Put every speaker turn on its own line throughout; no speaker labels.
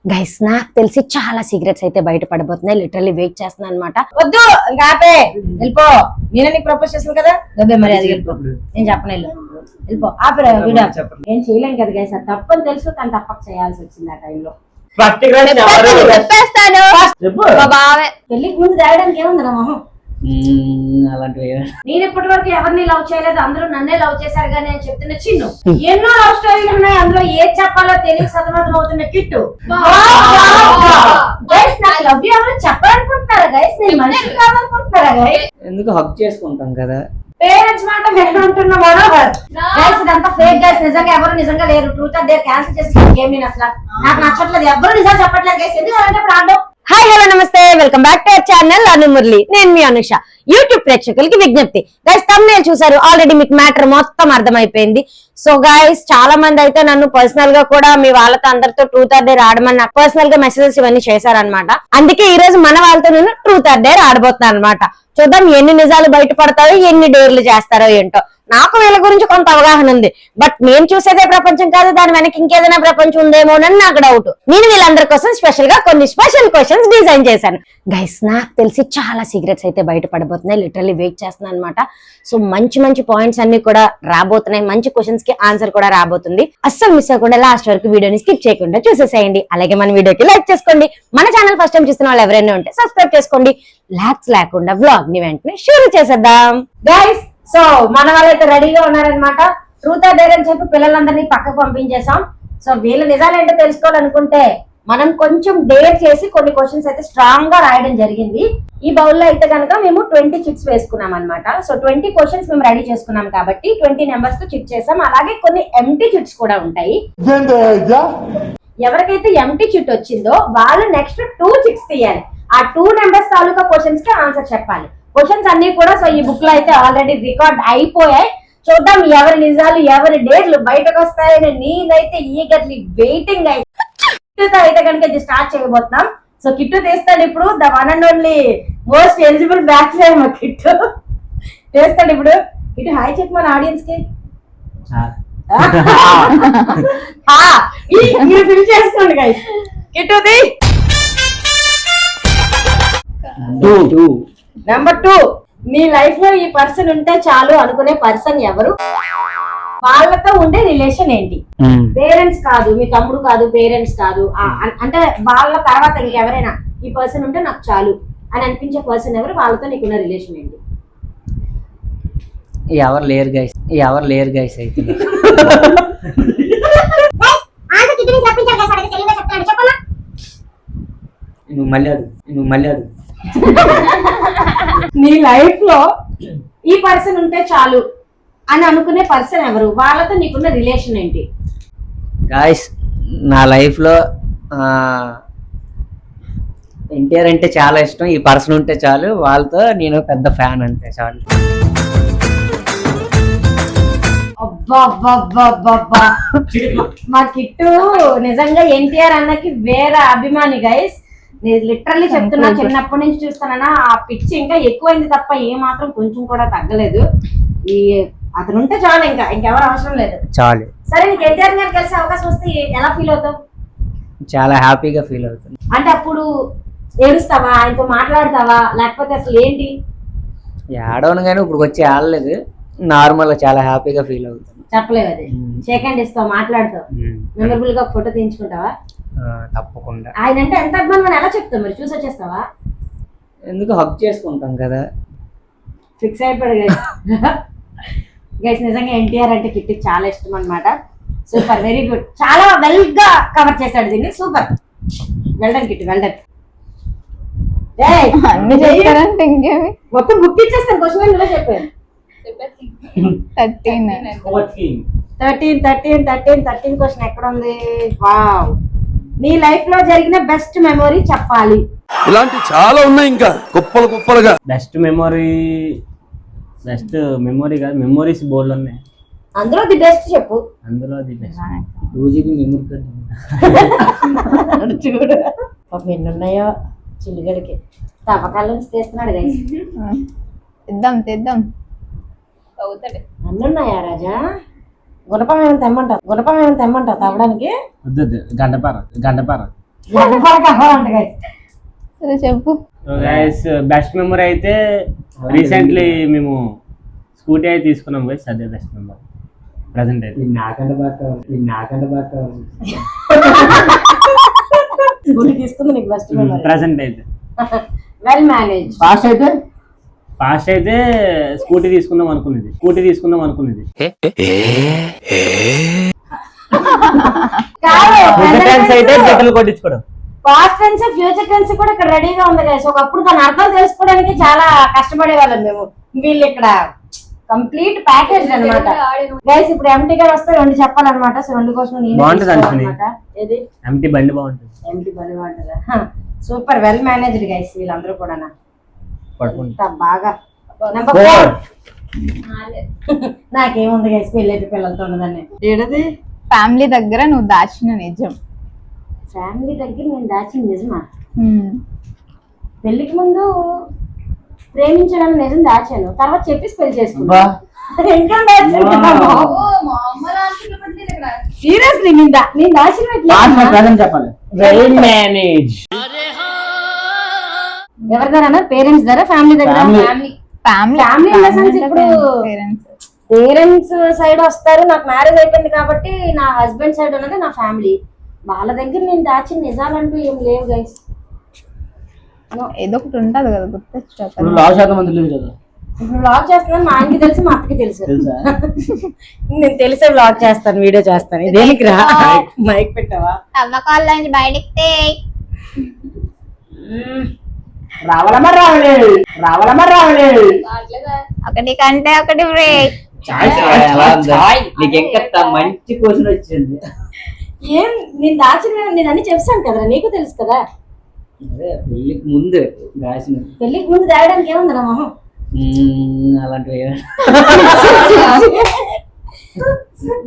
Guys నాకు తెలిసి చాలా సీక్రెట్స్ అయితే బయట పడబోతున్నాయి. లిటరల్లీ వెయిట్ చేస్తున్నాను అనమాట. వద్దు ఇంకా ఆపే, వెళ్ళిపో. నేనే నీకు ప్రపోజ్ చేస్తాను కదా, దబ్బే మరి అది వెళ్ళిపో. నేను చెప్పను, వెళ్ళిపో. ఆపరా వీడియో ఏం చేయలేం కదా గైస్, అది తప్పని తెలుసు కానీ తప్పక చేయాల్సి వచ్చింది ఆ టైంలో. చెప్పేస్తాను పెళ్లికి ముందు తేయడానికి ఏముందిరా మొహం. నేను ఇప్పటి వరకు ఎవరిని లవ్ చేయలేదు, అందరూ నన్నే లవ్ చేశారు కానీ అని చెప్తున్న చిన్ను. ఎన్నో లవ్ స్టోరీలు ఉన్నాయి, అందులో ఏది చెప్పాలో తెలియక సతమతం అవుతున్న కిట్టు. లవ్ యూ ఎవరు చెప్పాలనుకుంటున్నారా గైస్? నేను మనిషి కావాలనుకుంటున్నారా గైస్?
ఎందుకు హక్ చేసుకుంటాం కదా.
పేరెంట్స్ మాట వింటున్న మనోహర్ గైస్, ఇదంతా ఫేక్ గైస్. నిజంగా ఎవరు నిజంగా లేరు. ట్రూత్ ఆర్ డేర్ క్యాన్సిల్ చేసి గేమ్ నేను అసలు నాకు నచ్చట్లేదు. ఎవరు నిజాలు చెప్పట్లేదు గైస్. ఎందుకు అలాంటప్పుడు ఆడడం. హాయ్ హలో నమస్తే, welcome back to our channel Anu Murali. నేను మీ అనుష. యూట్యూబ్ ప్రేక్షకులకి విజ్ఞప్తి గైస్, thumbnail చూసారు ఆల్రెడీ, మీకు మ్యాటర్ మొత్తం అర్థమైపోయింది. సో గైస్ చాలా మంది అయితే నన్ను పర్సనల్ గా కూడా మీ వాళ్ళతో అందరితో ట్రూత్ ఆర్ డేర్ ఆడమని నాకు పర్సనల్ గా మెసేజెస్ ఇవన్నీ చేశారనమాట. అందుకే ఈ రోజు మన వాళ్ళతో నేను ట్రూత్ ఆర్ డేర్ ఆడబోతున్నాను అనమాట. చూద్దాం ఎన్ని నిజాలు బయటపడతాయో, ఎన్ని డేర్లు చేస్తారో ఏంటో. నాకు వీళ్ళ గురించి కొంత అవగాహన ఉంది, బట్ నేను చూసేదే ప్రపంచం కాదు, దాని వెనక ఇంకేదైనా ప్రపంచం ఉందేమోనని నాకు డౌట్. నేను వీళ్ళందరి కోసం స్పెషల్ గా కొన్ని స్పెషల్ క్వశ్చన్స్ డిజైన్ చేశాను. గైస్ నాకు తెలిసి చాలా సీక్రెట్స్ అయితే బయటపడబోతున్నాయి. లిటరల్లీ వెయిట్ చేస్తున్నాను అనమాట. సో మంచి మంచి పాయింట్స్ అన్ని కూడా రాబోతున్నాయి. మంచి క్వశ్చన్స్ కి ఆన్సర్ కూడా రాబోతుంది. అస్సలు మిస్ అవ్వకుండా లాస్ట్ వరకు వీడియోని స్కిప్ చేయకుండా చూసేసేయండి. అలాగే మన వీడియోకి లైక్ చేసుకోండి. మన ఛానల్ ఫస్ట్ టైం చూస్తున్న వాళ్ళు ఎవరైనా ఉంటే సబ్స్క్రైబ్ చేసుకోండి. లాక్స్ లేకుండా వ్లాగ్ ని వెంటనే షూరు చేసేద్దాం. గైస్ సో మన వాళ్ళైతే రెడీగా ఉన్నారనమాట. ట్రూత్ ఆర్ డేర్ అని చెప్పి పిల్లలందరినీ పక్కకు పంపించేసాం. సో వీళ్ళ నిజాలు ఏంటో తెలుసుకోవాలనుకుంటే మనం కొంచెం డేర్ చేసి కొన్ని క్వశ్చన్స్ అయితే స్ట్రాంగ్ గా రాయడం జరిగింది. ఈ బౌల్ లో అయితే కనుక మేము 20 చిట్స్ వేసుకున్నాం అనమాట. సో 20 క్వశ్చన్స్ మేము రెడీ చేసుకున్నాం కాబట్టి 20 నెంబర్స్ తో చిట్ చేసాం. అలాగే కొన్ని ఎంటీ చిట్స్ కూడా ఉంటాయి. ఎవరికైతే ఎంటీ చిట్ వచ్చిందో వాళ్ళు నెక్స్ట్ 2 చిట్స్ తీయాలి. ఆ 2 నెంబర్స్ తాలూకా క్వశ్చన్స్ కి ఆన్సర్ చెప్పాలి. క్వశ్చన్స్ అన్ని కూడా సో ఈ బుక్ లో అయితే ఆల్రెడీ రికార్డ్ అయిపోయాయి. చూద్దాం ఎవరి నిజాలు ఎవరి డేర్లు బయటకు వస్తాయని నేనైతే ఈగర్లీ వెయిటింగ్ అయితే కనుక ఇది స్టార్ట్ చేయబోతున్నాం. సో కిట్టు తీస్తాడు ఇప్పుడు. The one and only most eligible back మా కిట్టు తీస్తాడు ఇప్పుడు. ఇటు హాయ్ చెప్పు మన ఆడియన్స్ కి. మీరు ఫిల్ చేసుకోండి గైస్. కిట్టుది నెంబర్ 2. నీ లైఫ్ లో ఈ పర్సన్ ఉంటే చాలు అనుకునే పర్సన్ ఎవరు? వాళ్ళతో ఉండే రిలేషన్ ఏంటి? పేరెంట్స్ కాదు, మీ తమ్ముడు కాదు, పేరెంట్స్ కాదు, అంటే వాళ్ళ తర్వాత ఇంకెవరైనా ఈ పర్సన్ ఉంటే నాకు చాలు అని అనిపించే పర్సన్ ఎవరు? వాళ్ళతో నీకున్న రిలేషన్ ఏంటి?
ఎవరు లేరు గైస్ అయితే. నువ్వు మళ్ళీ అడుగు.
నీ లైఫ్ లో ఈ పర్సన్ ఉంటే చాలు అని అనుకునే పర్సన్ ఎవరు? వాళ్ళతో నీకున్న రిలేషన్ ఏంటి?
గాయస్ నా లైఫ్ లో ఎన్టీఆర్ అంటే చాలా ఇష్టం. ఈ పర్సన్ ఉంటే చాలు, వాళ్ళతో నేను పెద్ద ఫ్యాన్ అంటే చాలు. మా కిట్టు నిజంగా ఎన్టీఆర్ అన్నకి వేరే అభిమాని గైస్. నేను లిటరల్లీ చెప్తున్నా, చిన్నప్పటి నుంచి చూస్తానన్నా ఆ పిచ్చి ఇంకా ఎక్కువైంది తప్ప ఏ మాత్రం కొంచెం కూడా తగ్గలేదు. ఈ అతను ఉంటే చాలు, ఇంకెవరు అవసరం లేదు, చాలు. సరే నీకు ఎన్టీఆర్ గారు కలిసే అవకాశం వస్తే ఎలా ఫీల్ అవుతావు? చాలా హ్యాపీగా ఫీల్ అవుతుంది.
అంటే అప్పుడు ఏడుస్తావా, ఆయనతో మాట్లాడతావా, లేకపోతే అసలు ఏంటి?
ఏడవను కానీ ఇప్పుడు వచ్చి ఆడలేదు, నార్మల్ గా చాలా హ్యాపీగా ఫీల్ అవుతుంది.
చెప్పలేదు అది. షేక్ హ్యాండ్ ఇస్తావు, మాట్లాడతావు, మెమరబుల్ గా ఫోటో తీయించుకుంటావా?
తప్పకుండా.
ఆయన అంటే ఎంత అభిమానం ఎలా చెప్తావు? మరి చూసి వచ్చేస్తావా?
ఎందుకు హక్ చేసుకుంటాం కదా.
ఫిక్స్ అయిపోయాడు గైస్. నిజంగా ఎన్టీఆర్ అంటే కిట్టి చాలా ఇష్టం అనమాట. సూపర్, వెరీ గుడ్, చాలా వెల్ గా కవర్ చేశాడు దీన్ని. Super, well done kitty, well done. మొత్తం బుక్ ఇచ్చేస్తాను. క్వశ్చన్ నువ్వే చెప్పాను. 13 క్వశ్చన్ ఎక్కడ ఉంది? వావ్. నీ లైఫ్ లో జరిగిన బెస్ట్ మెమొరీ చెప్పాలి.
ఇలాంటి చాలా ఉన్నాయి, ఇంకా కుప్పలుగా.
బెస్ట్ మెమొరీ కాదు, మెమొరీస్ బోల్డ్ ఉన్నాయి.
అందులో ది బెస్ట్ చెప్పు.
అందులో the best 2GB memory card
చూడు. ఎన్నున్నాయో చిల్లిగడికి తవ్వకాల నుంచి తీస్తున్నాడు గైస్.
తెద్దాం
అన్నున్నాయా రాజా? గుణపం ఏమైనా తెమ్మంటావు తవ్వడానికి?
గంటపార
కావాలంట గైస్.
సరే చెప్పు.
గైస్ బెస్ట్ మెమరీ అయితే రీసెంట్లీ మేము స్కూటీ అయితే తీసుకున్నాం గైస్, అదే బెస్ట్ మెమరీ ప్రెసెంట్ అయితే.
నాకంటే బాగా
స్కూటీ తీసుకుంది నీకు బెస్ట్ మెమరీ.
ప్రెసెంట్ అయితే
వెల్ మేనేజ్.
ఫాస్ట్ అయితే స్కూటీ తీసుకుందాం అనుకునేది. ఫ్యూచర్ టెన్స్ అయితే పెట్రోల్ కొట్టించుకోవడం.
పాస్ట్ టెన్స్ ఫ్యూచర్ టెన్స్ కూడా ఇక్కడ రెడీగా ఉంది గైస్. ఒకప్పుడు దాని అర్థం తెలుసుకోవడానికి చాలా కష్టపడే వాళ్ళం మేము. వీళ్ళు ఇక్కడ కంప్లీట్ ప్యాకేజ్ అన్నమాట గైస్. ఇప్పుడు ఎంటీ గారు వస్తే 2 చెప్పాలన్నమాట. సో 2 కోసం
బాగుంటుంది అనుకుని.
ఏది
ఎంటీ బండి బాగుంటుంది.
ఎంటీ బండి బాగుంటుందా? సూపర్ వెల్ మేనేజ్డ్ గైస్ వీళ్ళందరూ కూడా.
పట్టుకుంటా
బాగా నెంబర్ 4 నాకేముంది గైస్, పెళ్ళైతే పిల్లలతో ఉన్నదాన్ని. ఏడది
ఫ్యామిలీ దగ్గర నువ్వు దాచిన నిజం.
ఫ్యామిలీ దగ్గర నేను దాచిన నిజమా? పెళ్లికి ముందు ప్రేమించడం నిజం దాచాను, తర్వాత చెప్పేసి పెళ్లి చేసుకున్నా. ఇంకా సీరియస్లీ నేను దాచిన
చెప్పాలి.
Well manage.
ఎవరి దగ్గర? పేరెంట్స్ దగ్గర, ఫ్యామిలీ దగ్గర? ఫ్యామిలీ ఇన్ ద సెన్స్ ఇప్పుడు పేరెంట్స్ సైడ్ వస్తారు. నాకు మ్యారేజ్ అయిపోయింది కాబట్టి నా హస్బెండ్ సైడ్ ఉన్నది నా ఫ్యామిలీ. వాళ్ళ దగ్గర నేను దాచిన నిజాలంటూ ఏం లేవు గైస్.
ఏదో ఒకటి ఉంటది కదా గుర్తొచ్చు.
ఇప్పుడు లావు శాతం మంది తెలియదు కదా.
ఇప్పుడు వ్లాగ్ చేస్తున్నాను, మా ఆయనకి తెలుసు, మా అత్తకి తెలుసు.
తెలుసా?
నేను తెలిసే వ్లాగ్ చేస్తాను, వీడియో చేస్తాను. దేనికి రా మైక్ పెట్టావా?
బయటికి
రావాలమ్మా రావలే
ఒకటి కంటే ఒకటి బ్రేక్.
నీకు ఇంకా మంచి క్వశ్చన్ వచ్చింది.
ఏం నేను దాచిన నేను అన్ని చెప్తాను కదరా, నీకు తెలుసు కదా.
అదే పెళ్ళికి ముందు రాసిన
పెళ్లికి ముందు దాయడానికి ఏముందిరా మొహం?
అలాంటివి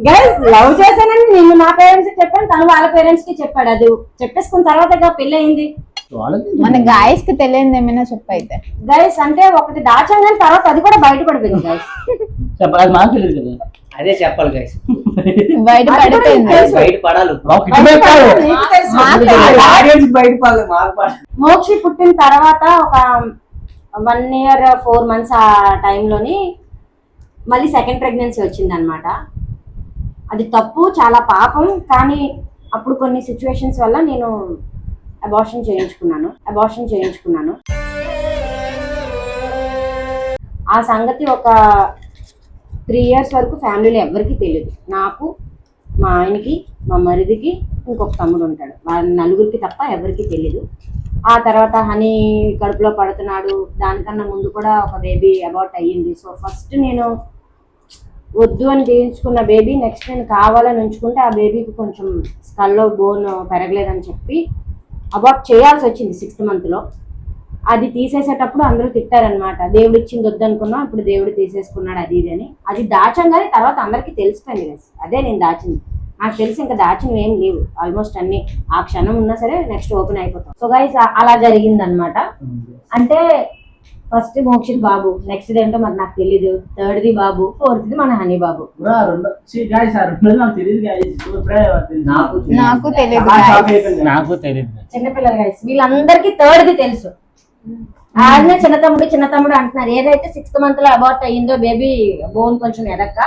గైస్ లవ్ చేశానని నేను మా పేరెంట్స్ కి చెప్పాను, తను వాళ్ళ పేరెంట్స్ కి చెప్పాడు. అది చెప్పేసుకున్న తర్వాత పెళ్లి అయింది.
మన గాయస్ కి తెలియదు ఏమైనా చెప్పైతే.
గైస్ అంటే ఒకటి దాచాం కానీ తర్వాత అది కూడా బయటపడిపోయింది గైస్.
చెప్పాలి, అది మాకు తెలియదు కదా. అదే చెప్పాలి గైస్.
బయట పడిపోయింది.
బయట పడాలి.
మోక్షి పుట్టిన తర్వాత ఒక 1 year 4 months ఆ టైంలోని మళ్ళీ సెకండ్ ప్రెగ్నెన్సీ వచ్చింది అనమాట. అది తప్పు, చాలా పాపం. కానీ అప్పుడు కొన్ని సిచ్యువేషన్స్ వల్ల నేను అబార్షన్ చేయించుకున్నాను. ఆ సంగతి ఒక 3 years వరకు ఫ్యామిలీలో ఎవరికి తెలియదు. నాకు, మా ఆయనకి, మా మరిదికి, ఇంకొక తమ్ముడు ఉంటాడు. వాళ్ళ నలుగురికి తప్ప ఎవరికి తెలియదు. ఆ తర్వాత హనీ కడుపులో పడుతున్నాడు. దానికన్నా ముందు కూడా ఒక బేబీ అబార్ట్ అయ్యింది. సో ఫస్ట్ నేను వద్దు అని తీయించుకున్న బేబీ నెక్స్ట్ నేను కావాలని ఉంచుకుంటే ఆ బేబీకి కొంచెం స్కల్లో బోన్ పెరగలేదని చెప్పి అబార్ట్ చేయాల్సి వచ్చింది 6th month. అది తీసేసేటప్పుడు అందరూ తిట్టారనమాట. దేవుడు ఇచ్చింది వద్దనుకున్నాం, ఇప్పుడు దేవుడు తీసేసుకున్నాడు అది ఇది అని. అది దాచాం కానీ తర్వాత అందరికీ తెలిసిపోయింది గైస్. అదే నేను దాచింది. నాకు తెలిసి ఇంకా దాచినవి ఏం లేవు ఆల్మోస్ట్ అన్ని. ఆ క్షణం ఉన్నా సరే నెక్స్ట్ ఓపెన్ అయిపోతాం. సో గైస్ అలా జరిగింది అనమాట. అంటే ఫస్ట్ మోక్షిత్ బాబు, నెక్స్ట్ ఏంటో మరి నాకు తెలీదు, 3rd బాబు, 4th మన హనీ బాబు.
నాకు తెలియదు.
చిన్నపిల్లలు గైస్ వీళ్ళందరికీ 3rd తెలుసు. ఆయనే చిన్న తమ్ముడు అంటున్నారు. ఏదైతే 6th month లో అబార్ట్ అయ్యిందో బేబీ బోన్ కొంచెం ఎదక్క,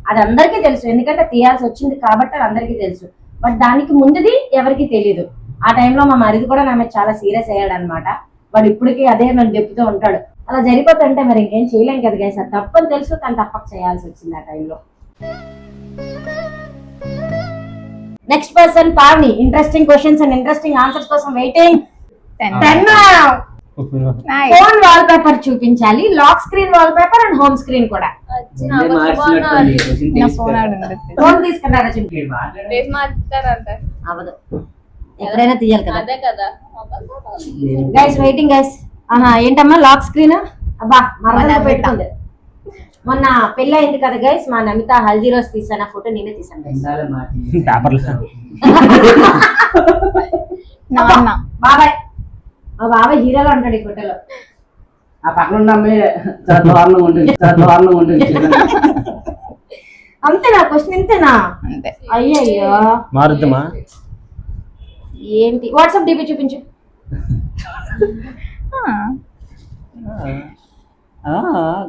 అది అందరికీ తెలుసు. ఎందుకంటే తీయాల్సి వచ్చింది కాబట్టి అది అందరికీ తెలుసు. బట్ దానికి ముందుది ఎవరికి తెలియదు. ఆ టైంలో మా మరిది కూడా నా మీద చాలా సీరియస్ అయ్యాడు అనమాట. వాడు ఇప్పటికీ అదే నన్ను చెప్తూ ఉంటాడు. అలా జరిగిపోతుంటే మరి ఇంకేం చేయలేం కదా గైస్. అది తప్పని తెలుసు కానీ తప్పక చేయాల్సి వచ్చింది ఆ టైంలో. Next person Pavani. Interesting questions and interesting answers కోసం వెయిటింగ్. 10 ఫోన్ వాల్ పేపర్ చూపించాలి, lock screen wallpaper and home screen కూడా. ఫోన్ తీసుకున్నారా? అవదు, ఎక్కడైనా తీయాలి కదా గైస్. Waiting guys. ఏంటమ్మా లాక్ స్క్రీన్? అబ్బా మరణ పెట్టుకుంది. మొన్న పెళ్లి అయింది కదా గైస్, మా నమిత హల్దీ రోజు తీసాను ఆ ఫోటో, నేనే తీసాను బాబాయ్. మా బాబాయ్ హీరోలో ఉంటాడు ఈ ఫోటోలో.
ఆ పక్కన ఉన్న అమ్మాయి చాలా దారుణంగా ఉంటుంది.
అంతేనా? క్వశ్చన్ ఇంతేనా? అయ్యయ్యో
మారుద్దామా?
ఏంటి వాట్సాప్ డిపి చూపించు.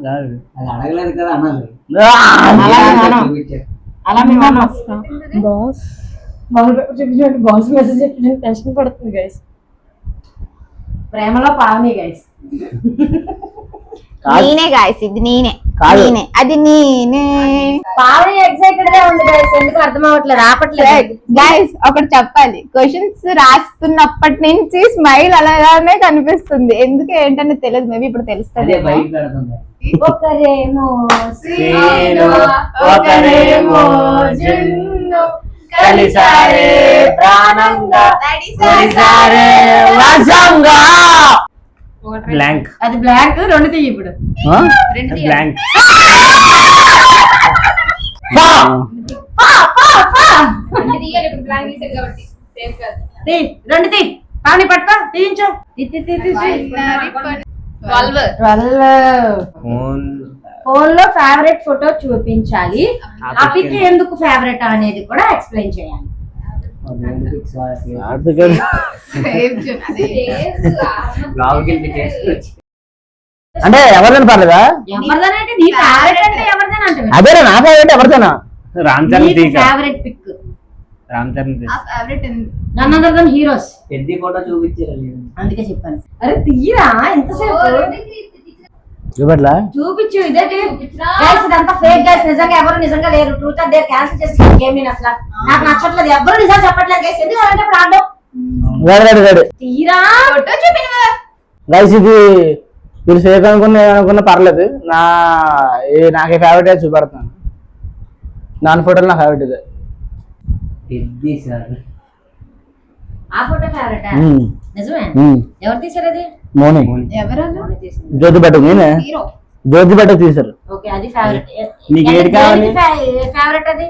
కాదు
అది అడగలేదు కదా అనాలి.
అలా మేము అన్నాం.
బాస్
మొబైల్ పేపర్ చూపించండి. బాస్ మెసేజ్ చెప్పించండి. టెన్షన్ పడుతుంది గైస్. ప్రేమలో పావని గైస్.
నేనే గాయస్, ఇది నేనే
కాదు.
నేనే అది నేనే.
పావని ఎక్సైటెడ్ గా ఉంది గైస్. ఎందుకు అర్థం అవ్వట్లేదు, రాపట్లేదు.
గాయస్ ఒకటి చెప్పాలి, క్వశ్చన్స్ రాస్తున్నప్పటి నుంచి స్మైల్ అలాగానే కనిపిస్తుంది. ఎందుకు ఏంటని తెలియదు, మేబీ ఇప్పుడు
అదే
తెలుస్తుంది.
బయట పెడుతుంది.
ఒకరేమో
సీను, ఒకరేమో జున్ను, కలిసారే ప్రాణంగా, కలిసారే వశంగా. బ్లాంక్.
అది బ్లాక్. రెండు తీయి ఇప్పుడు.
బ్లాంక్.
రెండు తీ. పావని పట్టుకో, తీయించు. ఫోన్ లో ఫేవరెట్ ఫోటో చూపించాలి. ఆ పిక్ ఎందుకు ఫేవరెట్ అనేది కూడా ఎక్స్ప్లెయిన్ చేయాలి.
అంటే ఎవరిదని పర్లేదా?
ఎవరిదనంటే నీ ఫేవరెట్ అంటే ఎవరిదని అంటే
అదేనా నా ఫేవరెట్ ఎవరిదేనా?
రామ్ చరణ్ తీక.
Favourite pic.
Ram Charan
none other than heroes.
పెద్ద ఫోటో చూపించారు.
అందుకే చెప్పాను. అరే తీరా ఎంతసేపు
చూపట్లా
చూపించు. ఇదేంటి గైస్, ఇదంతా ఫేక్ గైస్. నిజంగా ఎవరు నిజంగా లేరు. ట్రూత్ ఆర్ డేర్ క్యాన్సిల్ చేసి గేమ్ నేను అసలు నాకు నచ్చట్లేదు. ఎవరు నిజాలు చెప్పట్లేదు గైస్. ఎందుకు అలాంటి ఆడడం
రెడీ
తీరా
గైస్. ఇది మీరు ఫేక్ అనుకున్నా పర్లేదు. నాకే ఫేవరెట్ అయితే చూపెడతాను. నాన్ ఫోటోలు నా ఫేవరెట్ ఇదే.
పెద్ద సార్
ఆ ఫోటో ఫేవరెట్ నిజమే. ఎవరు తీసారు అది?
మోని జ్యోతి బట్టు. నేనే జ్యోతి బట్టు తీసారు.
ఓకే, అది ఫేవరెట్.
నీకు ఏది కావాలి?
ఫేవరెట్ అది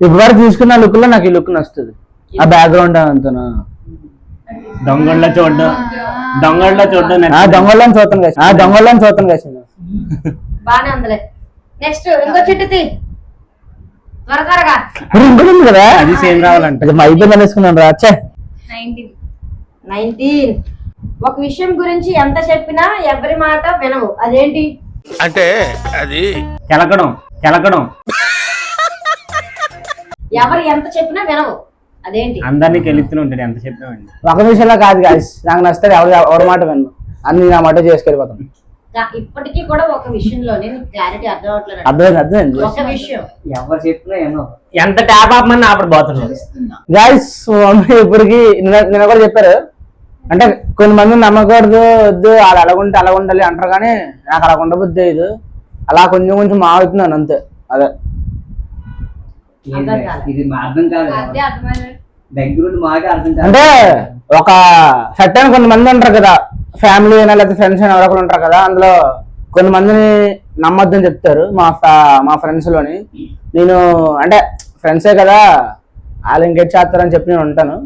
ఇప్పుడు వరకు తీసుకున్న లుక్ లో నాకు ఈ లుక్ నచ్చుతుంది. ఆ బ్యాక్గ్రౌండ్ అంతనా
దొంగల్లో చూడడం, దొంగల్లో చూడడం.
దొంగళ్ళని చూస్తాను కదా, దొంగళ్ళని చూస్తాను కదా.
బానే ఉందిలే. నెక్స్ట్ ఇంకో చెట్టు తీ త్వరగా.
ఇంకోటి ఉంది కదా,
అది సేమ్ రావాలంట.
అది మా అయిపోయింది వేసుకున్నాను రా.
19. ఒక విషయం గురించి ఎంత చెప్పినా ఎవరి మాట వినవు, అదేంటి?
అంటే అది
కెలకడం.
ఎవరు ఎంత చెప్పినా వినవు, అదేంటి?
అందరినీ కెలుస్తూనే ఉంటాడు ఎంత చెప్పినామండి.
ఒక విషయంలో కాదు గాయస్, నాకు నచ్చితే ఎవరి మాట విన్ను, అన్ని నా మాట చేసుకెళ్ళిపోతాం.
ఇప్పటికీ కూడా ఒక విషయంలోనే నీకు క్లారిటీ అర్థం అవట్లేదు.
అర్థమైంది.
ఒక విషయం
ఎవరు చెప్పినా ఏమో
ఎంత ట్యాప్ ఆపమని అప్పుడు పోతున్నాడు
గాయస్. ఇప్పటికి నిన్న కూడా చెప్పారు, అంటే కొన్ని మంది నమ్మకూడదు, వద్దు వాళ్ళు అలాగుంటే అలా ఉండాలి అంటారు, కానీ నాకు అలా ఉండబుద్ది ఇది. అలా కొంచెం మారుతున్నాను అంతే. అదే
ఇది అర్థం కాదు. దగ్గరుండి మాకే అర్థం కాదు.
అంటే ఒక సెట్ అయిన కొంతమంది ఉంటారు కదా, ఫ్యామిలీ అయినా లేకపోతే ఫ్రెండ్స్ అయినా ఎవరొకరు ఉంటారు కదా, అందులో కొన్ని మందిని నమ్మొద్దని చెప్తారు. మా ఫ్రెండ్స్ లోని నేను అంటే ఫ్రెండ్సే కదా వాళ్ళు ఇంకెట్ చేస్తారని చెప్పి నేను ఉంటాను.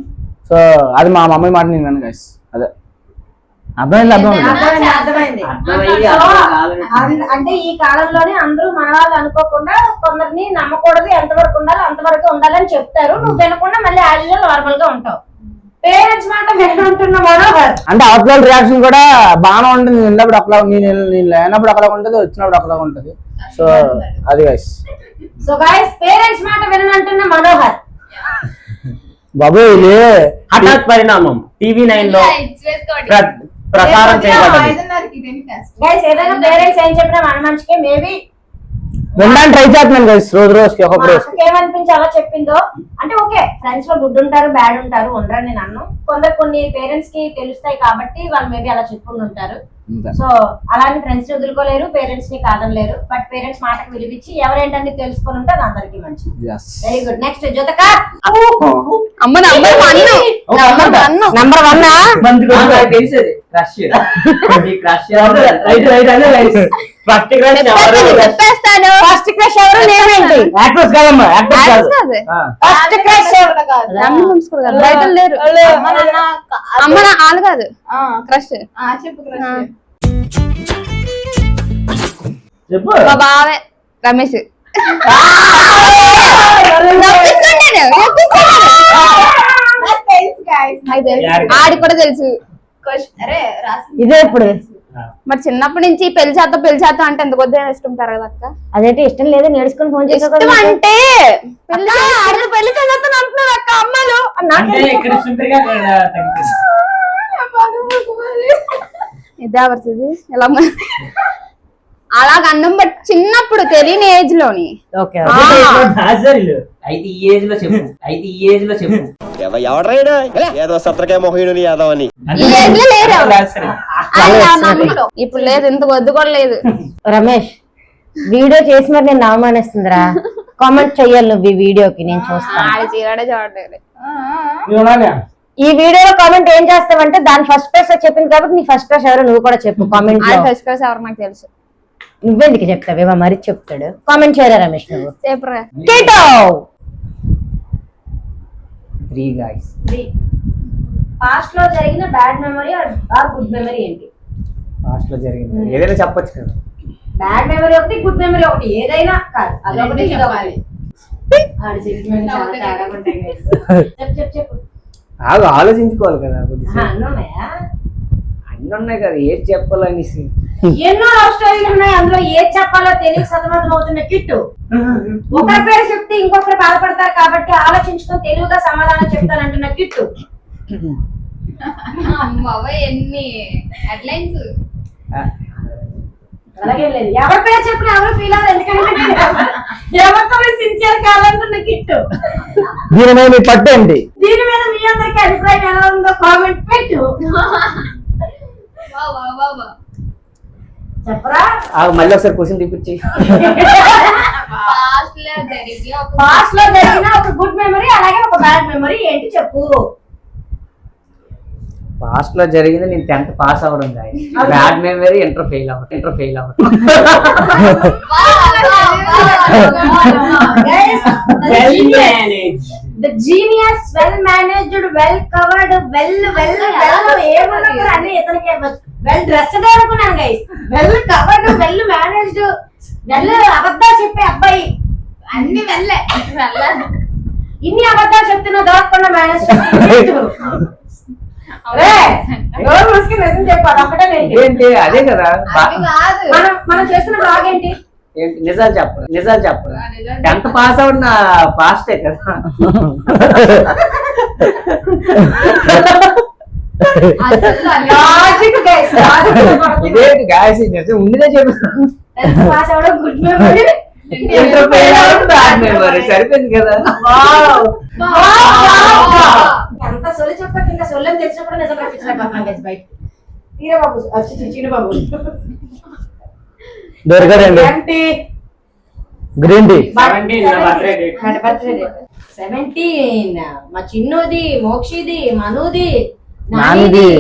సో అది మా మమ్మీ మాట నేను విన్నాను గైస్. అదే అర్థమైంది.
అర్థమైంది. అంటే ఈ కాలంలోనే అందరూ మన వాళ్ళు అనుకోకుండా కొందరిని నమ్మకూడదు, ఎంతవరకు ఉండాలో అంతవరకు ఉండాలని చెప్తారు. నువ్వు వినకుండా మళ్ళీ యాజ్ నార్మల్ గా ఉంటావు. పేరెంట్స్ మాట వినంటున్న మనోహర్
అంటే అవతల రియాక్షన్ కూడా బాగానే ఉంటుంది. నేను వెళ్ళినప్పుడు ఒకలా, నేను లేనప్పుడు ఒకలా ఉంటుంది, వచ్చినప్పుడు ఒకలా ఉంటుంది. సో అది గైస్.
సో గైస్, పేరెంట్స్ మాట వినంటున్న మనోహర్.
బాబు ఇది
హఠాత్ పరిణామం TV9 లో ప్రసారం చేయబడ్డది.
గైస్, ఏదైనా పేరెంట్స్ ఏం చెప్పినా మన మనిషికే. మేబీ
వినడానికి ట్రై చేస్తున్నాను గైస్, రోజుకి ఒక్కొక్క రోజు.
ఏమనిపించి అలా చెప్పిందో అంటే ఓకే, ఫ్రెండ్స్ లో గుడ్ ఉంటారు, బ్యాడ్ ఉంటారు, ఉండరని నేను అన్ను. కొన్ని పేరెంట్స్ కి తెలుస్తాయి కాబట్టి వాళ్ళు మేబీ అలా చెప్పుకుని ఉంటారు. సో అలాంటి ఫ్రెండ్స్ ని వదులుకోలేరు, పేరెంట్స్ ని కాదనలేరు. బట్ పేరెంట్స్ మాటకు విలువిచ్చి ఎవరేంటని తెలుసుకొని ఉంటే అది అందరికీ మంచిది. Very good. నెక్స్ట్ జ్యోతిక.
అమ్మ నంబర్ 1
తెలిసేది క్రష్. క్రష్
చెప్పేస్తాను.
ఫస్ట్ క్రష్ ఎవరు? నేమేంటి?
యాక్టర్స్ కాదమ్మా, యాక్టర్స్ కాదు.
ఫస్ట్ క్రష్
బయట లేరు. అమ్మ వాళ్ళు కాదు, క్రష్
చెప్పు.
మా బావే రమేష్. తెలుసు guys, నాకు తెలుసు. ఆడికి కూడా తెలుసు. అరే
ఇదే ఇప్పుడు
మరి చిన్నప్పటి నుంచి పెళ్లి చేద్దాం అంటే ఎంత కొద్దిగా ఇష్టంటారు కదా అక్క.
అదేంటి ఇష్టం లేదు నేర్చుకుని ఫోన్ చేసా
ఇష్టం అంటే పెళ్లి చేద్దాం అంటున్నారు అక్క అమ్మాయిలు. ఇదే పడుతుంది ఎలా అలాగ అన్నం బట్టి చిన్నప్పుడు తెలియని ఏజ్ లోని.
ఓకే
అయితే ఈ ఏజ్ లో చెప్పు
ఎవడ్రైనా ఏదో సత్రకాయ మొహీడుని యాదవ్ అని
ఈ ఏజ్ లో లేరు ఎవరు. ఆయన నమ్ములో. ఇప్పుడు లేదు, ఇంత వద్దు కూడా లేదు.
రమేష్ వీడియో చేసి మరి నేను అవమానిస్తుందిరా. కామెంట్ చెయ్యాలి నువ్వు ఈ వీడియోకి, నేను చూస్తాను.
ఆడి చీరాడే చూడలేదు.
ఈ వీడియోలో కామెంట్ ఏం చేస్తావంటే దాని ఫస్ట్ క్లాస్ చెప్పింది కాబట్టి నీ ఫస్ట్ క్లాస్ ఎవరో నువ్వు కూడా చెప్పు కామెంట్ లో.
ఫస్ట్ క్లాస్ ఎవరు నాకు తెలుసు.
నువ్వెందుకు చెప్తావేమో మరి చెప్తాడు. కామెంట్ చేయరా రమేష్ నువ్వు.
చెప్పరా.
కేటో
3 guys.
పాస్ట్ లో జరిగిన bad memory or good memory ఏంటి?
పాస్ట్ లో జరిగింది ఏదైనా చెప్పొచ్చు కదా.
బ్యాడ్ మెమరీ ఒకటి, గుడ్ మెమరీ ఒకటి, ఏదైనా కాదు అదొకటి ఇదొకటి. ఆడి సెంటిమెంట్ చాలా తేడాగా ఉంటాయి guys. చెప్పు
ఆలోచించుకోవాలి కదా కొద్దిసేపు.
అన్నీ ఉన్నాయా?
అన్ని ఉన్నాయి కదా ఏది చెప్పాలనేసి.
ఎన్నో లవ్ స్టోరీలు ఉన్నాయి, అందులో ఏది చెప్పాలో తెలియక సతమతం అవుతున్న కిట్టు. ఒకరి పేరు చెప్తే ఇంకొకరు బాధపడతారు కాబట్టి ఆలోచించుకొని తెలివిగా సమాధానం చెప్తానంటున్న కిట్టు.
ఎన్ని హెడ్లైన్స్.
అలాగే లేదు, ఎవరి పేరు చెప్పినా ఎవరు ఫీల్ అవ్వరు, ఎందుకంటే ఎవరితో సిన్సియర్ కావాలంటున్న కిట్టు.
దీని మీద మీ పట్టు ఏంటి?
దీని మీద మీ అందరికి అభిప్రాయం ఎలా ఉందో కామెంట్ పెట్టు. చెప్పరా.
మళ్ళీ ఒకసారి క్వశ్చన్ రిపీట్
పాస్ట్ లో జరిగిన ఒక గుడ్ మెమరీ అలాగే ఒక బ్యాడ్ మెమరీ ఏంటి చెప్పు.
పాస్ట్ లో జరిగింది నేను 10th పాస్ అవ్వడం కాదు. బ్యాడ్ మెమరీ ఇంటర్ ఫెయిల్ అవ్వడం.
The genius, well managed, well covered, ఏమన్నా అన్ని ఇతనికే వెల్ డ్రెస్డ్ అనుకున్నాను guys. Well covered, well managed, well అబద్ధాలు చెప్పే అబ్బాయి.
అన్ని వెళ్ళే
ఇన్ని అబద్ధాలు చెప్తున్నా దొరకకుండా మేనేజ్
ఏంటి అదే కదా.
మనం చేస్తున్న బ్లాగ్ ఏంటి?
ఏంటి నిజాలు చెప్పరు. 10th పాస్ అవ్వడం నా పాస్టే కదా. ఇదేంటి గాయస్ నిజం ఉండిదే చెప్తాను.
పాస్ అవ్వడం గుడ్ మెమరీ,
ఇంటర్ ఫెయిల్ అవ్వడం బ్యాడ్ మెమరీ. సరిపోయింది కదా.
ఎంత సొల్లు చెప్పక ఇంకా సొల్లని తెలిసినప్పుడు నిజం రప్పించలేకపోతున్నాం బయట. తీరా బాబు చిన్న బాబు
దొరకడండి గ్రీన్ టీ
17 మా చిన్నుది, మోక్షిది, మనుది,
నానిది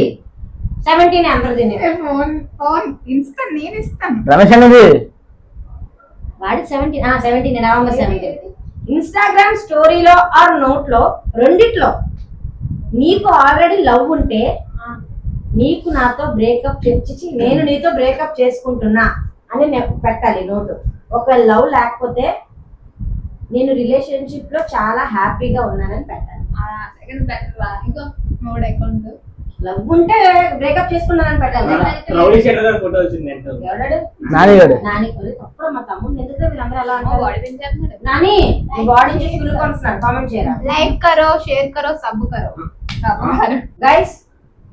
17 అందరిది.
నేను ఇస్తాను.
రమేష్ అన్నది
వాడి 17 నవంబర్ 17. ఇన్స్టాగ్రామ్ స్టోరీలో ఆర్ నోట్ లో రెండిట్లో నీకు ఆల్రెడీ లవ్ ఉంటే నీకు నాతో బ్రేకప్ చర్చించి నేను నీతో బ్రేకప్ చేసుకుంటున్నా అని నేను పెట్టాలి నోటు. ఒకవేళ లవ్ లేకపోతే నేను రిలేషన్షిప్ లో చాలా హ్యాపీగా ఉన్నానని పెట్టాలి. లవ్ ఉంటే బ్రేకప్ చేసుకున్నానని పెట్టాలి. ఎవడాడు?
నానిగాడు.
నాని తప్పుడు మా తమ్ముడు ఎందుకు వీళ్ళందరూ అలా అంటారు? నాని బాడీ చేసి కొనుక్కొస్తున్నాడు. కామెంట్ చేయరా.
లైక్ కరో, షేర్ కరో, సబ్ కరో.
గైస్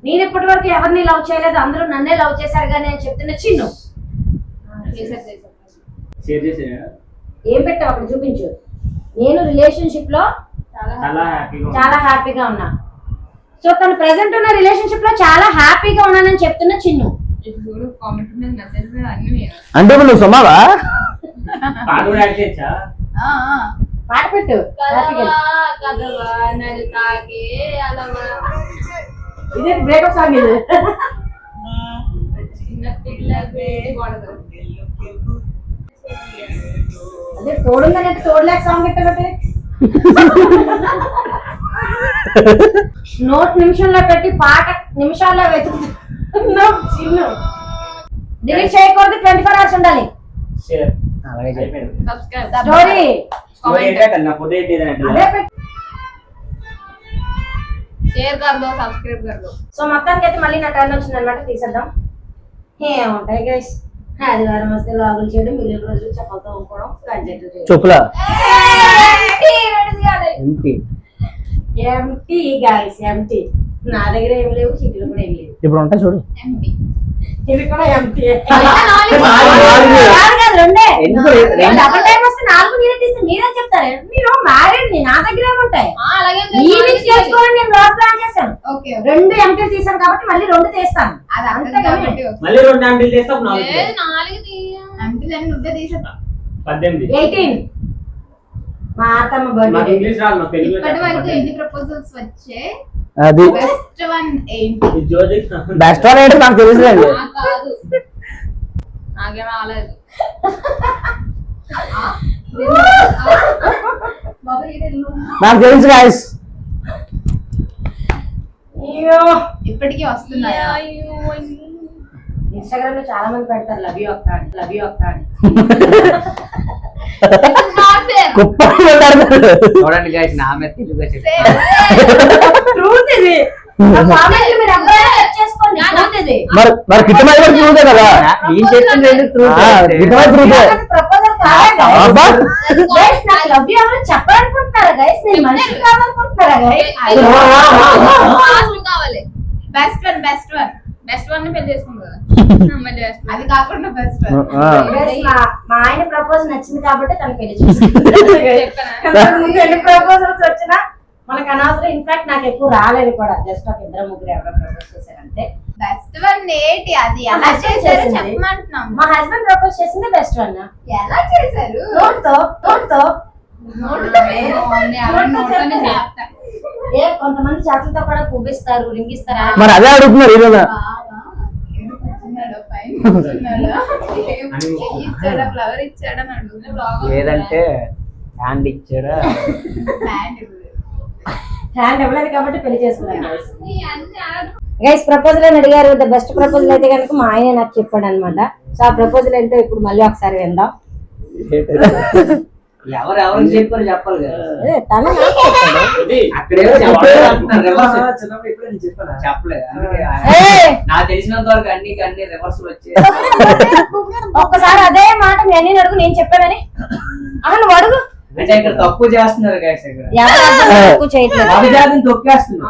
నేను ఇప్పటి వరకు ఎవరిని లవ్ చేయలేదు, అందరూ నన్నే లవ్ చేశారు కానీ అని చెప్తున్న చిన్ను. ఏం పెట్టావు అక్కడ చూపించు. నేను రిలేషన్షిప్ లో చాలా హ్యాపీగా ఉన్నా. సో తను ప్రెసెంట్ ఉన్న రిలేషన్షిప్ లో చాలా హ్యాపీగా ఉన్నానని చెప్తున్న చిన్ను.
అంటే ఇప్పుడు నువ్వు సుమావా?
పాట పెట్టు. ఇదే బ్రేకప్ సాంగ్ ఇది. అదే తోడుందంటే తోడలేక సాంగ్ పెట్టబట్టే నోట్ నిమిషంలో పెట్టి పాట నిమిషాల్లో వెతుకుతున్నా చిన్ను. డిలీట్ చేయకూడదు, 24 hours ఉండాలి. స్టోరీ అదే పెట్టు.
షేర్ కర్ దో సబ్స్క్రైబ్ కర్ దో
సో మొత్తానికి అయితే మళ్ళీ నా టర్న్ వచ్చింది అనమాట, తీసేద్దాం. ఏముంటాయి గైస్, ఆదివారం వస్తే లాగులు చేయడం, మిగిలిన రోజులు చెప్పలతో ఉంచుకోవడం, కంజెంట్లు చేయడం.
చెప్పులా
ఎంటీ గైస్, ఎంటీ. నా దగ్గర ఏం లేవు, చిక్కులు కూడా ఏం లేవు.
ఇప్పుడు ఉంటాయి చూడు.
ఎంపీ
ఇది కూడా ఎంటీ.
ఎందుకు
డబుల్ టైం వస్తే 4 మీరే తీస్తే మీరే చెప్తారు. మీరు మ్యారీడ్, నా దగ్గర ఏముంటాయి
అలాగే
చేసుకోవాలని నేను లోడ్ ప్లాన్ చేశాను.
ఓకే
2 ఎంటీలు తీసాను కాబట్టి మళ్ళీ 2 తీస్తాను.
అది అంతే
అంతేగాని
కాబట్టి
మళ్ళీ 2 ఎంపీలు చేస్తే అప్పుడు 4
లేదు 4 తీయ ఎంపీ అని నువ్వే తీసేస్తా
18.
18 మా అత్తమ్మ
నాకు
బర్త్డే.
ఇంగ్లీష్ రాదు, నాకు తెలుగు
ఇప్పటి వరకు ఎన్ని ప్రపోజల్స్ వచ్చే
అది
బెస్ట్ వన్ ఏంటి?
బెస్ట్ వన్ ఏంటి నాకు తెలుసులేండి.
నాకు కాదు, నాకేం రాలేదు. బాబా
నాకు తెలుసు గాయస్.
అయ్యో,
ఇప్పటికీ వస్తున్నాయా?
ఇన్స్టాగ్రామ్ లో చాలా మంది పెడతారు లవ్ యూ అక్క అని, లవ్ యూ అక్క అని.
కుప్ప
చూడండి guys, నా మీద తెలుగుగా చెప్పారు.
ట్రూత్ ఇది. ఆ కామెంట్లు మీరు ఎవరైనా చెక్ చేసుకోండి, ట్రూత్ ఇది.
మరి కిట్టమై కూడా చూడే కదా.
నేను చెప్పింది రెండు truth.
గిట్టమై చూడే.
ప్రపోజల్ కాదా
అబ్బా.
గైస్? నాకు లవ్ యూ ఎవరు చెప్పాలనుకుంటున్నారా గైస్? నేను మనిషి కావాలనుకుంటున్నారా గైస్?
కావాలి best one, best one, best one ని పెళ్లి చేసుకుంది కదా మళ్ళీ best one. అది కాకుండా బెస్ట్ వన్
Guys, మా ఆయన ప్రపోజ్ నచ్చింది కాబట్టి తను పెళ్లి చేసుకుంటాను. ముందు ఎన్ని ప్రపోజల్స్ వచ్చినా మనకు అనవసరం. ఇన్ఫాక్ట్ నాకు ఎక్కువ రాలేదు కూడా, జస్ట్ ఒక 2-3 ఎవరో ప్రపోజ్ చేశారంటే.
బెస్ట్ వన్ ఏంటి? అది ఎలా చేశారు చెప్పమంటున్నాం.
మా హస్బెండ్ ప్రపోజ్ చేసింది బెస్ట్ వన్.
ఎలా చేశారు?
నోట్తో ఏ కొంతమంది చేతులతో కూడా పువ్విస్తారు, రింగిస్తారా?
మరి అదే అడుగుతున్నారు ఈరోజు.
ఇచ్చాడా ఫ్లవర్ ఇచ్చాడా అని అడుగుతున్నా.
లేదంటే హ్యాండ్ ఇచ్చారా?
హ్యాండ్ ఇవ్వలేదు కాబట్టి పెళ్లి చేసుకున్నాను. గైస్ ప్రపోజల్ అని అడిగారు. ద బెస్ట్ ప్రపోజల్ అయితే కనుక మా ఆయన నాకు చెప్పాడు అనమాట. సో ఆ ప్రపోజల్ ఏంటో ఇప్పుడు మళ్ళీ ఒకసారి విందాం.
ఎవరు చెప్పారు చెప్పాలి కదా.
అదే తను నాకు చెప్పాడు.
అక్కడేమో చెప్పలేదు.
ఏయ్!
నాకు తెలిసినంత వరకు అన్ని రివర్స్ వచ్చాయి.
ఒక్కసారి అదే మాట మీ అన్ని అడుగు, నేను చెప్పానని. నువ్వు అడుగు.
అంటే ఇక్కడ తప్పు చేస్తున్నారు guys, ఇక్కడ
ఎవరు అర్థం తక్కువ చేయట్లేదు.
అభిజాతిని తొక్కేస్తున్నారు.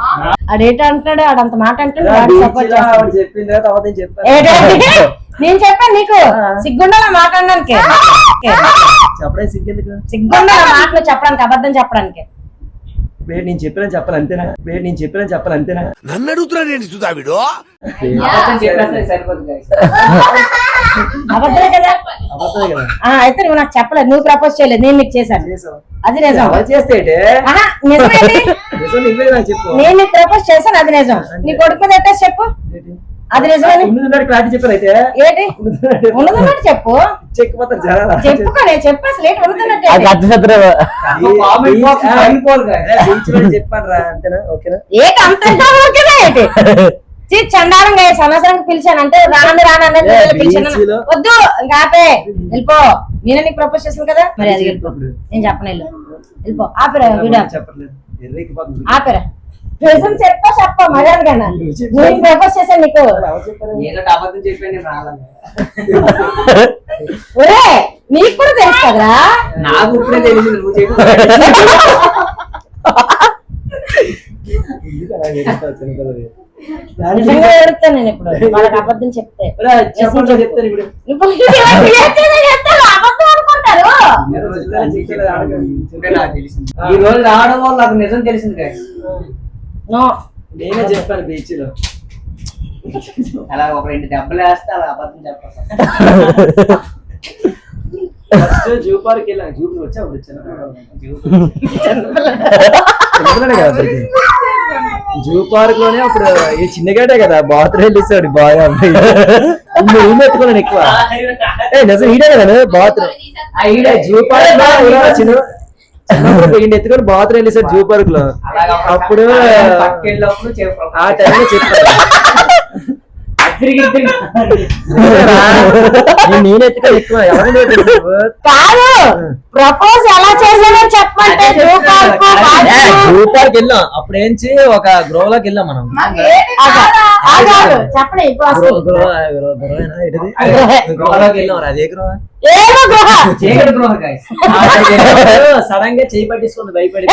అడేట అంటున్నాడు, ఆడంత మాట అంటున్నాడు, వాడు సపోర్ట్ చేస్తాడు.
చెప్పింది తర్వాత నేను చెప్పాను.
ఏంటంటే నేను చెప్పాను నీకు సిగ్గుండాల మాట్లాడడానికి,
చెప్పడే సిగ్గెందుకు?
సిగ్గుండాల మాటలు చెప్పడానికి, అబద్ధం చెప్పడానికి.
నేను చెప్పాను చెప్పాలి అంతేనా?
నన్ను అడుగుతున్నాడు ఏంటి సుధావిడు?
చెప్పేస్తే సరిపోదు guys.
అబద్ధమే కదా.
అబద్ధమే కదా.
అయితే నువ్వు నాకు చెప్పలేదు, నువ్వు ప్రపోజ్ చేయలేదు, నేను నీకు చేశాను. అది నిజం.
ఎవరు చేస్తే
ఆహా, నిజమేంటి?
నిజం నువ్వే నాకు చెప్పు.
నేను నీకు ప్రపోజ్ చేశాను, అది నిజం. నీ కొడుకు మీద ఎట్టేసి చెప్పు, అది నిజమని.
క్లారిటీ చెప్పాను అయితే
ఏంటి ఉన్నదన్నట్టు చెప్పు.
చెక్కిపోతారు జనాలు.
చెప్పుకో, నేను చెప్పు అసలు ఏంటి ఉన్నదన్నట్టు.
అది అర్థశత్రు.
కామెంట్ బాక్స్ పగిలిపోరు guys. చెప్పాను రా అంతేనా? ఓకేనా?
ఏంటి అంత ఓకేనా ఏంటి? చండాలంగా సంవత్సరానికి పిలిచాను అంటే రానండి పిలిచాను. వద్దు ఇంకా ఆపే, వెళ్ళిపో. నేనే నీకు ప్రపోజ్ చేసాను కదా, మరి అది వెళ్ళిపో. నేను చెప్పను, వెళ్ళిపో. ఆపేరా వీడియో,
చెప్పట్లేదు.
ఆపేరా. నిజం చెప్పా మర్యాదగా. నేను ప్రపోజ్ చేశాను నీకు.
ఏదో అబద్ధం చెప్పాను రావాలి.
ఒరే నీకు కూడా తెలుసు కదరా.
నాకు ఇప్పుడే తెలిసింది నువ్వు చెప్పు.
నిజంగా ఏడుస్తాను నేను ఇప్పుడు వాళ్ళకి అబద్ధం చెప్తే.
చెప్తాను ఇప్పుడు.
నువ్వు చెప్తాను, అబద్ధం అనుకుంటారు.
ఈ రోజు రావడం వల్ల నాకు నిజం తెలిసింది guys.
నో,
నేనే చెప్పాను బీచ్ లో. అలా ఒక 2 దెబ్బలు వేస్తే అలా అబద్ధం చెప్పాలి. జూ పార్క్ వెళ్ళాను. జూ వచ్చా జూ పార్క్ లోనే అప్పుడు ఈ చిన్నగాడే కదా బాత్రూమ్ వెళ్ళేసాడు బాగా అబ్బాయి ఎత్తుకున్నాను ఎక్కువ. నిజం ఈడే కదా బాత్రూమ్. ఈడే జూ పార్క్ లో ఈయన ఎత్తుకొని బాత్రూమ్ వెళ్ళేసాడు జూ పార్క్ లో. అప్పుడు ఆ టైంలో చెప్పాను. నేను ఎత్తుకొని ఎక్కువ ఎవరు
కాదు ప్రపోజ్ ఎలా చేసానో చెప్పమంటే జూ
పార్క్ వెళ్ళాం అప్పుడు ఏంచి ఒక గ్రోలోకి వెళ్ళాం మనం
చెప్పండి ఇప్పుడు
గృహలోకి వెళ్ళాం అదే గృహ
ఏమో గృహ
చీకటి గృహ సడన్ గా చేయి పట్టించుకుంది భయపడి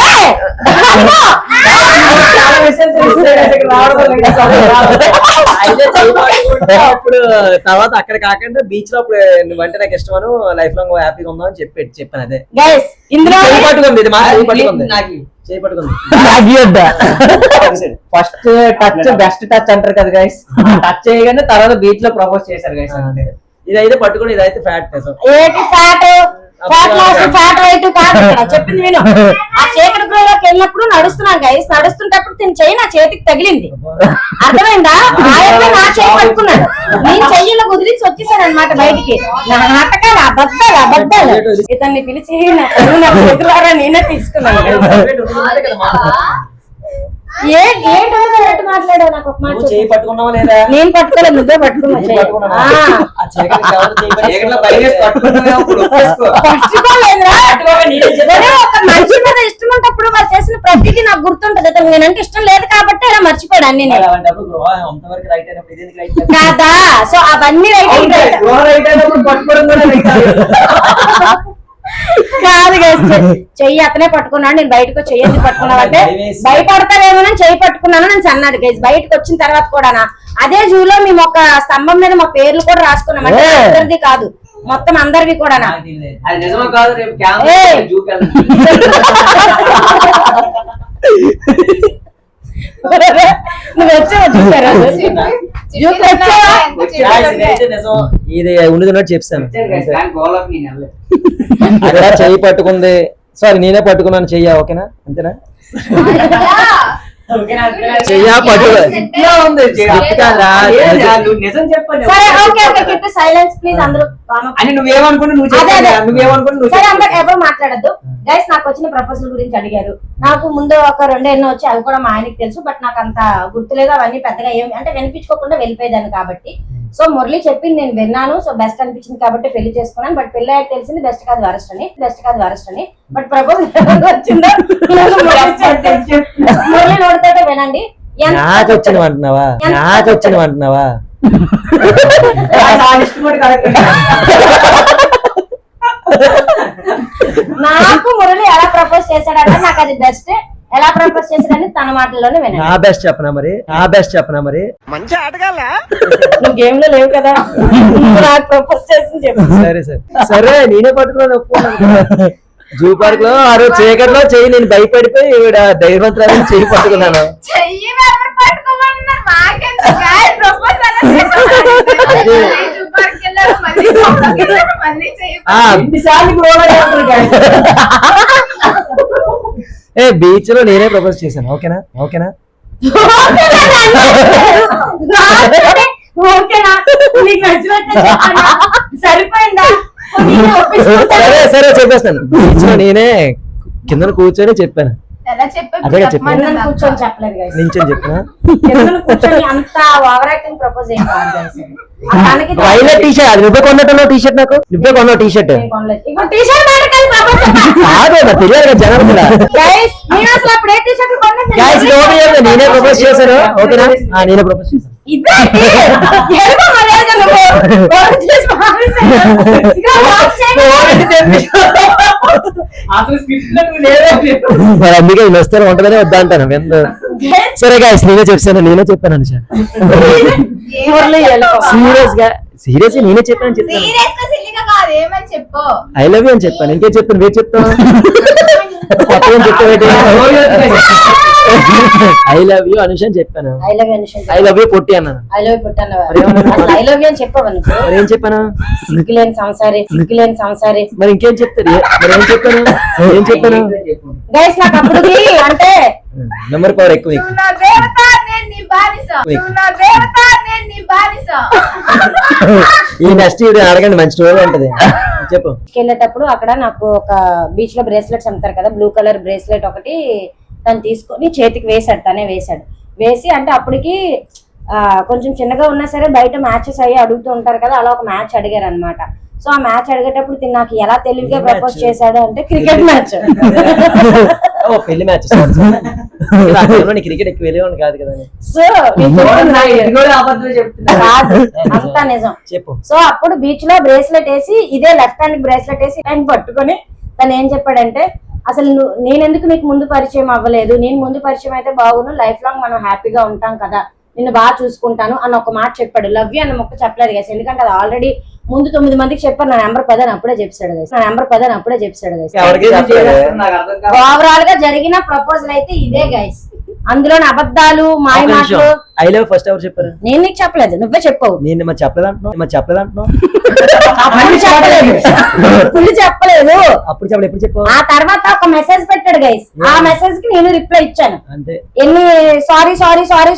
అప్పుడు తర్వాత అక్కడ కాకుండా బీచ్ లో అప్పుడు నువ్వంటే నాకు ఇష్టమను లైఫ్ లాంగ్ హ్యాపీగా ఉందాం అని చెప్పాను అదే
ఇందులో
చేయి పట్టుకుంది ఇది మా చేయి పట్టుకుంది చేయి పట్టుకుంది
ఫస్ట్ టచ్ బెస్ట్ టచ్ అంటారు కదా గైస్, టచ్ చేయగానే తర్వాత బీచ్ లో ప్రపోజ్ చేశారు గైస్.
ఇదైతే పట్టుకుని ఇదైతే ఫ్యాట్
ఏంటి fat fat loss fat right కాదు ఇక్కడ చెప్పింది విను. ఆ చీకటి గృహలోకి వెళ్ళినప్పుడు నడుస్తున్నాను గైస్, నడుస్తుంటప్పుడు తిని చెయ్యి నా చేతికి తగిలింది, అర్థమైందా? ఆయన నా చేయి పట్టుకున్నాడు, నేను చెయ్యిలో కుదిరించి వచ్చేసాను అనమాట బయటికి. నా నాటకాలు అబద్ధాలు ఇతన్ని పిలిచి నా పనులు నాకు ఎదురారా నేనే తీసుకున్నాను. ఏంటి మాట్లాడావు నాకు ఒక మాట
చేయి పట్టుకున్నావా లేదా?
నేను పట్టుకోలేదు, నువ్వే పట్టుకున్నావు. ఒక మనిషి మీద ఇష్టం ఉంటప్పుడు వాళ్ళు చేసిన ప్రతిదీ నాకు గుర్తుంటది. అతను నేనంటే ఇష్టం లేదు కాబట్టి ఇలా మర్చిపోయాడు అన్ని కాదా. సో అవన్నీ కాదు చెయ్యి అతనే పట్టుకున్నాడు, నేను బయటకు చెయ్యి పట్టుకున్నావు అంటే భయపడతావేమోనని చెయ్యి పట్టుకున్నాను నేను అన్నాడు గైస్. బయటకు వచ్చిన తర్వాత కూడా అదే జూలో మేము ఒక స్తంభం మీద మా పేర్లు కూడా రాసుకున్నాం, అంటే అందరిది కాదు మొత్తం అందరివి కూడా. నువ్వు
ఇది ఉన్నది చెప్తాను. అక్కడ చెయ్యి పట్టుకుంది, సారీ నేనే పట్టుకున్నాను చెయ్యా, ఓకేనా? అంతేనా? చెయ్యా పట్టు
ఎవరు మాట్లాడద్దు గైస్. నాకు వచ్చిన ప్రపోజల్ గురించి అడిగారు, నాకు ముందు ఒక 2 ఎన్నో వచ్చి అవి కూడా మా ఆయనకి తెలుసు, బట్ నాకు అంత గుర్తులేదు అవన్నీ పెద్దగా ఏమి అంటే వినిపించుకోకుండా వెళ్ళిపోయేదాన్ని కాబట్టి. సో మురళి చెప్పింది నేను విన్నాను, సో బెస్ట్ అనిపించింది కాబట్టి పెళ్లి చేసుకున్నాను. బట్ పెళ్లి అయ్యాక తెలిసింది బెస్ట్ కాదు వరస్ట్ అని. బట్ ప్రపోజల్ వచ్చిందో మురళి నోడితే వినండి.
నాకు వచ్చిన అంటున్నావా?
నాకు మురళి ఎలా ప్రపోజ్ చేశాడంటే నాకు అది బెస్ట్, ఎలా ప్రపోజ్ చేశాడని తన మాటల్లోనే వినండి.
నా బెస్ట్ చెప్పనా మరి
మంచి ఆటగాళ్ళ
నువ్వు గేమ్ లో లేవు కదా, నాకు ప్రపోజ్ చేసి చెప్పు.
సరే నేనే పట్టుకున్నాను, ఒప్పుకున్నాను. జూ పార్క్ లో ఆ రోజు చీకట్లో చెయ్యి నేను భయపడిపోయి ఈవిడ ధైర్యవంతురాలని చెయ్యి పట్టుకున్నాను. బీచ్ లో నేనే ప్రపోజ్ చేశాను, ఓకేనా?
సరిపోయిందా?
సరే చెప్పేస్తాను. బీచ్ లో నేనే కింద కూర్చొని చెప్పాను. అదే చెప్పాను,
కూర్చొని చెప్పలేదు guys.
నించొని చెప్పినా
కింద కూర్చొని అంత ఓవర్ యాక్టింగ్ ప్రపోజ్ ఏం కాదు guys.
వైలెట్ టీ షర్ట్ నువ్వే కొన్నట్టున్నావు, టీ షర్ట్ నాకు నువ్వే కొన్నావు టీ షర్ట్
ఇప్పుడు టీ షర్ట్
కాదు నాకు తెలియదు కదా జనం కూడా. నేనే ప్రపోజ్ చేశాను, ఓకేనా? నేనే ప్రపోజ్ చేశాను. మరి అందుకే నేను వస్తాను ఉంటుందనే వద్దా అంటాను. సరే గాయస్ నేనే చెప్పాను సీరియస్ నేనే చెప్పాను ఐ లవ్ యూ అని చెప్పాను. ఇంకేం చెప్తాను, మీరు చెప్తాను ఐ లవ్ యూ అనుష అని చెప్పాను. ఐ లవ్ యూ పొట్టి అన్నాను. ఏం చెప్పాను?
సిగ్గులేని సంసారి
మరి ఇంకేం చెప్తారు? మరి ఏం చెప్పాను?
గైస్ నాకు అప్పుడు అంటే
నెంబర్ పవర్ ఎక్కువ. ఈ నెక్స్ట్ ఇది అడగండి, మంచి స్టోరీ ఉంటది, చెప్పు.
వెళ్ళేటప్పుడు అక్కడ నాకు ఒక బీచ్ లో బ్రేస్లెట్స్ అమ్ముతారు కదా, బ్లూ కలర్ బ్రేస్లెట్ ఒకటి తను తీసుకొని చేతికి వేసాడు, తనే వేసాడు. వేసి అంటే అప్పటికి కొంచెం చిన్నగా ఉన్నా సరే బయట మ్యాచెస్ అయ్యి అడుగుతూ ఉంటారు కదా, అలా ఒక మ్యాచ్ అడిగారు అనమాట. సో ఆ మ్యాచ్ అడిగేటప్పుడు తిను నాకు ఎలా తెలివిగా ప్రపోజ్ చేశాడు అంటే క్రికెట్ మ్యాచ్.
ఓ పెళ్లి మ్యాచ్ క్రికెట్ ఎక్కువ వెళ్ళేవాడిని కాదు కదా.
సో అంతా నిజం
చెప్పు.
సో అప్పుడు బీచ్ లో బ్రేస్లెట్ వేసి, ఇదే లెఫ్ట్ హ్యాండ్ బ్రేస్లెట్ వేసి హ్యాండ్ పట్టుకొని తను ఏం చెప్పాడంటే, అసలు నేనెందుకు నీకు ముందు పరిచయం అవ్వలేదు, నేను ముందు పరిచయం అయితే బాగును, లైఫ్ లాంగ్ మనం హ్యాపీగా ఉంటాం కదా, నిన్ను బాగా చూసుకుంటాను అని ఒక మాట చెప్పాడు. లవ్ యూ అన్న మొక్క చెప్పలేదు గైస్, ఎందుకంటే అది ఆల్రెడీ ముందు 9 మందికి చెప్పారు. నా నెంబర్ 10 అని అప్పుడే చెప్పాడు గైస్. ఓవరాల్ గా జరిగిన ప్రపోజల్ అయితే ఇదే గైస్. అందులో అబద్ధాలు మాయ మాటలు.
ఐ లవ్ ఫస్ట్ ఎవరు చెప్పారు?
నేను నీకు చెప్పలేదు, నువ్వే చెప్పవు.
నేను మరి చెప్పలేదు అంటున్నావు.
అప్పుడు చెప్పలేదు.
అప్పుడు చెప్పలేదు, ఎప్పుడు చెప్పావు?
ఆ తర్వాత ఒక మెసేజ్ పెట్టాడు గైస్, ఆ మెసేజ్ కి నేను రిప్లై ఇచ్చాను.
అంతే.
ఎన్ని సారీలోని SORR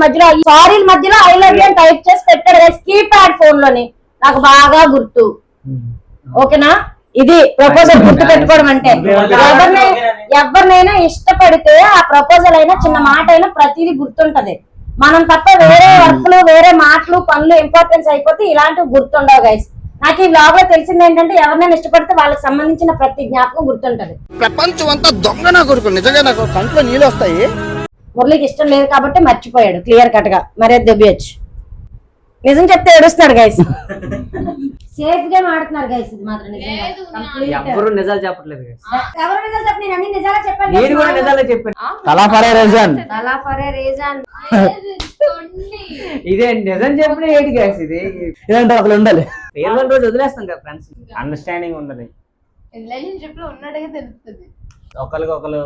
మధ్యలో సారీల మధ్యలో ఐ లవ్ యూ అని టైప్ చేసి పెట్టాడు గైస్, కీప్యాడ్ ఫోన్ లోని. నాకు బాగా గుర్తు. ఓకేనా, ఇది ప్రపోజల్ గుర్తు పెట్టుకోవడం అంటే. ఎవరినైనా ఇష్టపడితే ఆ ప్రపోజల్ అయినా చిన్న మాట అయినా ప్రతిదీ గుర్తుంటది. మనం తప్ప వేరే వర్క్లు, వేరే మాటలు, పనులు ఇంపార్టెన్స్ అయిపోతే ఇలాంటివి గుర్తుండవు గైస్. నాకు ఈ బ్లాగ్ లో తెలిసింది ఏంటంటే, ఎవరినైనా ఇష్టపడితే వాళ్ళకి సంబంధించిన ప్రతి జ్ఞాపకం గుర్తుంటది.
ప్రపంచం అంతా దొంగ నా కొడుకు, నిజంగా నాకు కంట్లో నీళ్ళు వస్తాయి.
మురళికి ఇష్టం లేదు కాబట్టి మర్చిపోయాడు క్లియర్ కట్ గా, మరే దొబ్బియచ్చు. నిజం చెప్తే ఏడుస్తున్నాడు గైస్. సేఫ్ గేమ్ ఆడుతున్నారు గైస్. ఇది మాత్రం
ఎవరు నిజాలు చెప్పట్లేదు.
ఎవరు నిజాలు చెప్పి నేను అన్ని నిజాలే చెప్పాను.
నేను కూడా నిజాలే చెప్పాను.
తలా ఫర్ ఏ రీజన్.
ఇదే నిజం చెప్పిన ఏంటి గైస్, ఇది
ఇదంటే ఒకరు ఉండాలి.
పేరు రోజు వదిలేస్తాం కదా ఫ్రెండ్స్.
అండర్స్టాండింగ్ ఉండదు,
రిలేషన్షిప్ లో ఉన్నట్టుగా తెలుస్తుంది.
ఒకరికొకరు.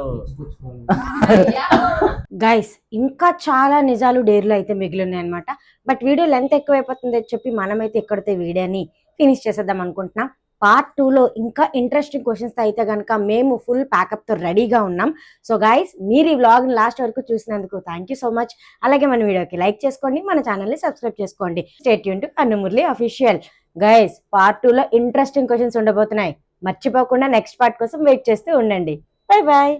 గైస్ ఇంకా చాలా నిజాలు డేర్లు అయితే మిగిలి ఉన్నాయి అనమాట. బట్ వీడియో లెంత్ ఎక్కువైపోతుంది అని చెప్పి మనమైతే ఎక్కడితే వీడియోని ఫినిష్ చేసేద్దాం అనుకుంటున్నాం. పార్ట్ 2లో ఇంకా ఇంట్రెస్టింగ్ క్వశ్చన్స్ అయితే కనుక మేము ఫుల్ ప్యాకప్ తో రెడీగా ఉన్నాం. సో గైస్, మీరు ఈ వ్లాగ్ లాస్ట్ వరకు చూసినందుకు థ్యాంక్ యూ సో మచ్. అలాగే మన వీడియోకి లైక్ చేసుకోండి, మన ఛానల్ని సబ్స్క్రైబ్ చేసుకోండి. Stay tune to Anu Murali official. Guys, part 2లో ఇంట్రెస్టింగ్ క్వశ్చన్స్ ఉండబోతున్నాయి. మర్చిపోకుండా నెక్స్ట్ పార్ట్ కోసం వెయిట్ చేస్తూ ఉండండి. Bye bye.